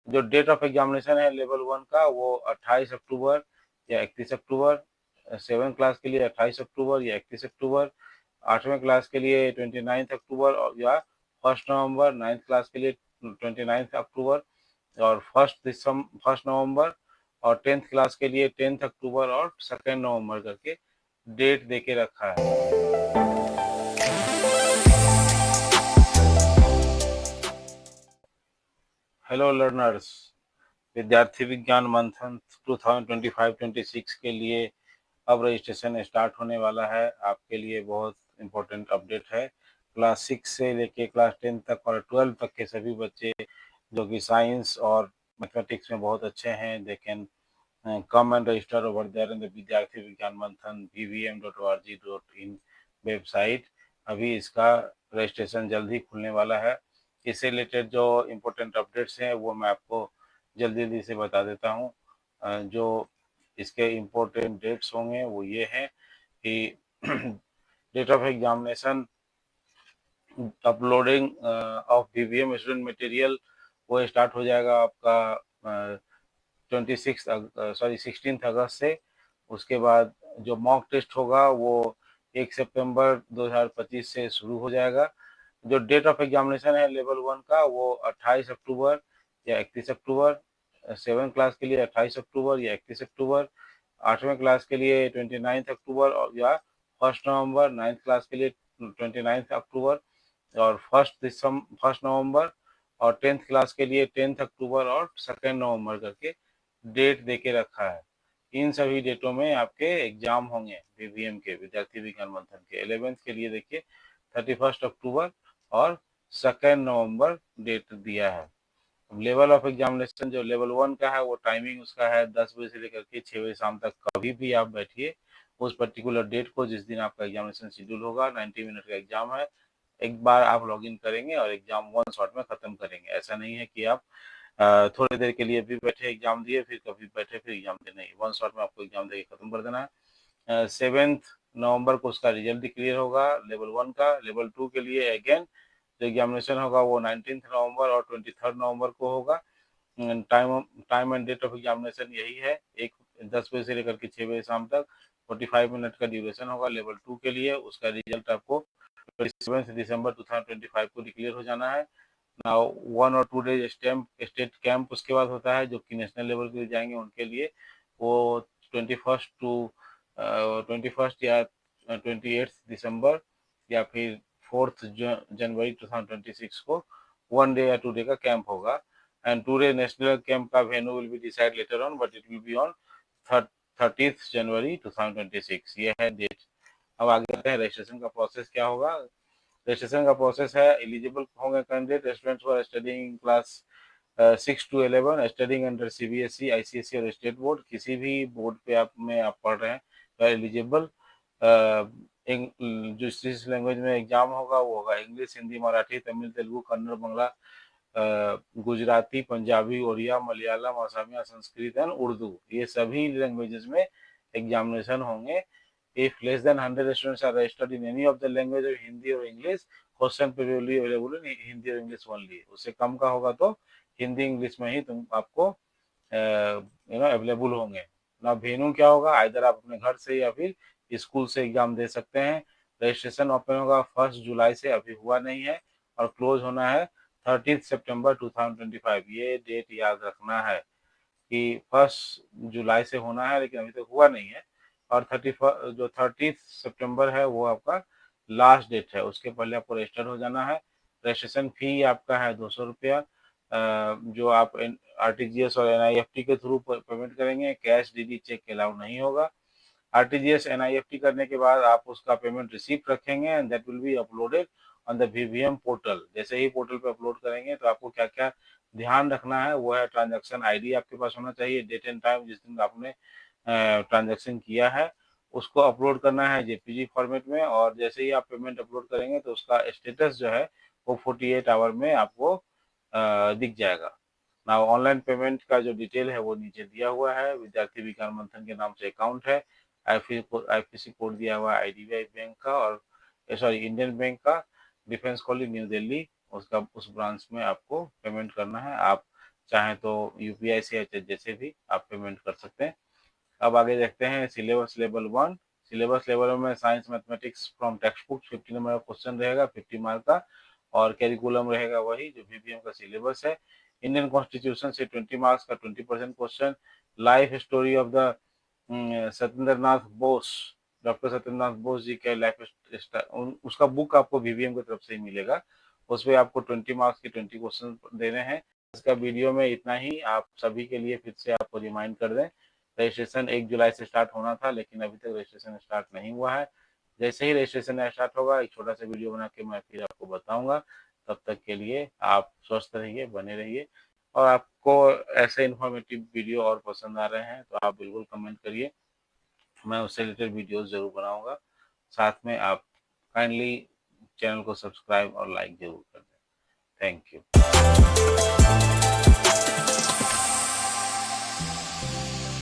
जो date of examination है level 1 का वो 28 अक्टूबर या 31 अक्टूबर, 7 क्लास के लिए 28 अक्टूबर या 31 अक्टूबर, 8वें क्लास के लिए 29 अक्टूबर और या 1 नवंबर, 9th क्लास के लिए 29 अक्टूबर और 1 नवंबर और 10th क्लास के लिए 10th अक्टूबर और 2 नवंबर करके डेट देके रखा है। हेलो लर्नर्स, विद्यार्थी विज्ञान मंथन 2025-26 के लिए अब रजिस्ट्रेशन स्टार्ट होने वाला है। आपके लिए बहुत इम्पोर्टेंट अपडेट है। क्लास 6 से लेके क्लास 10 तक और 12 तक के सभी बच्चे जो कि साइंस और मैथमेटिक्स में बहुत अच्छे हैं, they can come and register over there in the विद्यार्थी विज्ञान मंथन vvm.org.in वेबसाइट। अभी इसका रजिस्ट्रेशन जल्द ही खुलने वाला है। इससे रिलेटेड जो इम्पोर्टेंट अपडेट्स हैं वो मैं आपको जल्दी जल्दी से बता देता हूँ। जो इसके इम्पोर्टेंट डेट्स होंगे वो ये हैं कि date of examination, uploading of VVM student material वो स्टार्ट हो जाएगा आपका 16 अगस्त से। उसके बाद जो मॉक टेस्ट होगा वो 1 सितंबर 2025 से शुरू हो जाएगा। जो डेट ऑफ एग्जामिनेशन है लेवल 1 का वो 28 अक्टूबर या 31 अक्टूबर, 7 क्लास के लिए 28 अक्टूबर या 31 अक्टूबर, 8वें क्लास के लिए 29 अक्टूबर और या 1 नवंबर, 9th क्लास के लिए 29 अक्टूबर और 1 नवंबर और 10th क्लास के लिए 10th अक्टूबर और 2 नवंबर करके डेट देके रखा है। इन सभी डेटों में आपके एग्जाम होंगे वीवीएम के, विद्यार्थी विज्ञान मंथन के। 11th के लिए देखिए 31 अक्टूबर और 2 नवंबर डेट दिया है। लेवल ऑफ एग्जामिनेशन जो लेवल 1 का है वो टाइमिंग उसका है 10 बजे से लेकर के 6 बजे शाम तक। कभी भी आप बैठिए उस पर्टिकुलर डेट को जिस दिन आपका एग्जामिनेशन शेड्यूल होगा। 90 मिनट का एग्जाम है। एक बार आप लॉग इन करेंगे और एग्जाम वन शॉट में खत्म करेंगे। ऐसा नहीं है कि आप थोड़ी देर के लिए भी बैठे एग्जाम दिए फिर कभी बैठे फिर एग्जाम दिए, नहीं, वन शॉट में आपको एग्जाम दे खत्म कर देना है। 7 नवंबर को उसका रिजल्ट डिक्लेयर होगा लेवल 1 का। लेवल 2 के लिए अगेन जो एग्जामिनेशन होगा वो 19 नवंबर और 23 नवंबर को होगा। Time and date of examination यही है, 10 बजे से लेकर के 6 बजे शाम तक। 45 मिनट का ड्यूरेशन होगा लेवल 2 के लिए। उसका रिजल्ट आपको 27 दिसंबर 2025 को डिक्लेयर हो जाना है। नाउ 1 और 2 डेज स्टेट कैंप उसके बाद होता है जो कि नेशनल लेवल के लिए जाएंगे उनके लिए। वो 21 या 28 दिसंबर या फिर 4 जनवरी 2026 को 1 डे या 2 डे का कैंप होगा। एंड 2 डे नेशनल कैंप का venue will be decide later on but it will be on 30 जनवरी 2026। ये है डेट। अब आगे आते हैं रजिस्ट्रेशन का प्रोसेस क्या होगा। रजिस्ट्रेशन का प्रोसेस है, एलिजिबल होंगे candidate students for studying class 6 to 11 studying under CBSE, ICSE और स्टेट बोर्ड। किसी भी बोर्ड पे आप पढ़ रहे हैं तो एलिजिबल। जो जिस लैंग्वेज में एग्जाम होगा वो होगा इंग्लिश, हिंदी, मराठी, तमिल, तेलुगु, कन्नड़, बंगला, गुजराती, पंजाबी, उड़िया, मलयालम, असमिया, संस्कृत एंड उर्दू। ये सभी लैंग्वेजेस में एग्जामिनेशन होंगे। If less than 100 students are registered in any of the language of Hindi or English, question paper will be available in Hindi or English only। उससे कम का होगा तो हिंदी इंग्लिश में ही तुम आपको अवेलेबल होंगे ना। वेन्यू क्या होगा, इधर आप अपने घर से या फिर स्कूल से एग्जाम दे सकते हैं। रजिस्ट्रेशन ओपन होगा 1 जुलाई से, अभी हुआ नहीं है, और क्लोज होना है 30 सितंबर 2025। ये डेट याद रखना है कि 1 जुलाई से होना है लेकिन अभी तक हुआ नहीं है। और 30 सितंबर है वो आपका लास्ट डेट है, उसके पहले आपको रजिस्टर हो जाना है। रजिस्ट्रेशन फी आपका है 200 रुपया, जो आप आरटीजीएस और एनआईएफटी के थ्रू पेमेंट करेंगे। कैश, डीडी, चेक के अलाउ नहीं होगा। आरटीजीएस एनआईएफटी करने के बाद आप उसका पेमेंट रिसीप्ट रखेंगे and that will be uploaded on the VVM portal. जैसे ही पोर्टल पे अपलोड करेंगे तो आपको क्या क्या ध्यान रखना है वो है, ट्रांजैक्शन आईडी आपके पास होना चाहिए, डेट एंड टाइम जिस दिन आपने ट्रांजैक्शन किया है उसको अपलोड करना है जेपीजी फॉर्मेट में। और जैसे ही आप पेमेंट अपलोड करेंगे तो उसका स्टेटस जो है वो 48 आवर में आपको दिख जाएगा ना। ऑनलाइन पेमेंट का जो डिटेल है वो नीचे दिया हुआ है। विद्यार्थी विज्ञान मंथन के नाम से अकाउंट है, आईएफएससी कोड दिया हुआ है आईडीबीआई बैंक का और सॉरी इंडियन बैंक का, डिफेंस कॉलेज न्यू दिल्ली, उसका उस ब्रांच में आपको पेमेंट करना है। आप चाहे तो यूपीआई से या जैसे भी आप पेमेंट कर सकते हैं। अब आगे देखते हैं सिलेबस लेवल 1। सिलेबस लेवल में science mathematics from text book 50 number का क्वेश्चन रहेगा, 50 मार्क का, और कैरिकुलम रहेगा वही जो बीबीएम का सिलेबस है। इंडियन कॉन्स्टिट्यूशन से 20 मार्क्स का 20% question. Life story of the Satyendra Nath Bose, doctor Satyendra Nath Bose ji के लाइफ उसका बुक आपको बीबीएम की तरफ से ही मिलेगा। उसमें आपको 20 मार्क्स के 20 क्वेश्चन देने हैं। इसका वीडियो में इतना ही। आप सभी के लिए फिर से आपको रिमाइंड कर दें, रजिस्ट्रेशन 1 जुलाई से स्टार्ट होना था, लेकिन अभी तक रजिस्ट्रेशन स्टार्ट नहीं हुआ है। जैसे ही रजिस्ट्रेशन स्टार्ट होगा एक छोटा सा वीडियो बना के मैं फिर आपको बताऊंगा। तब तक के लिए आप स्वस्थ रहिए, बने रहिए, और आपको ऐसे इन्फॉर्मेटिव वीडियो और पसंद आ रहे हैं तो आप बिल्कुल कमेंट करिए, मैं उससे रिलेटेड वीडियोस जरूर बनाऊंगा। साथ में आप काइंडली चैनल को सब्सक्राइब और लाइक जरूर कर दें। Thank you.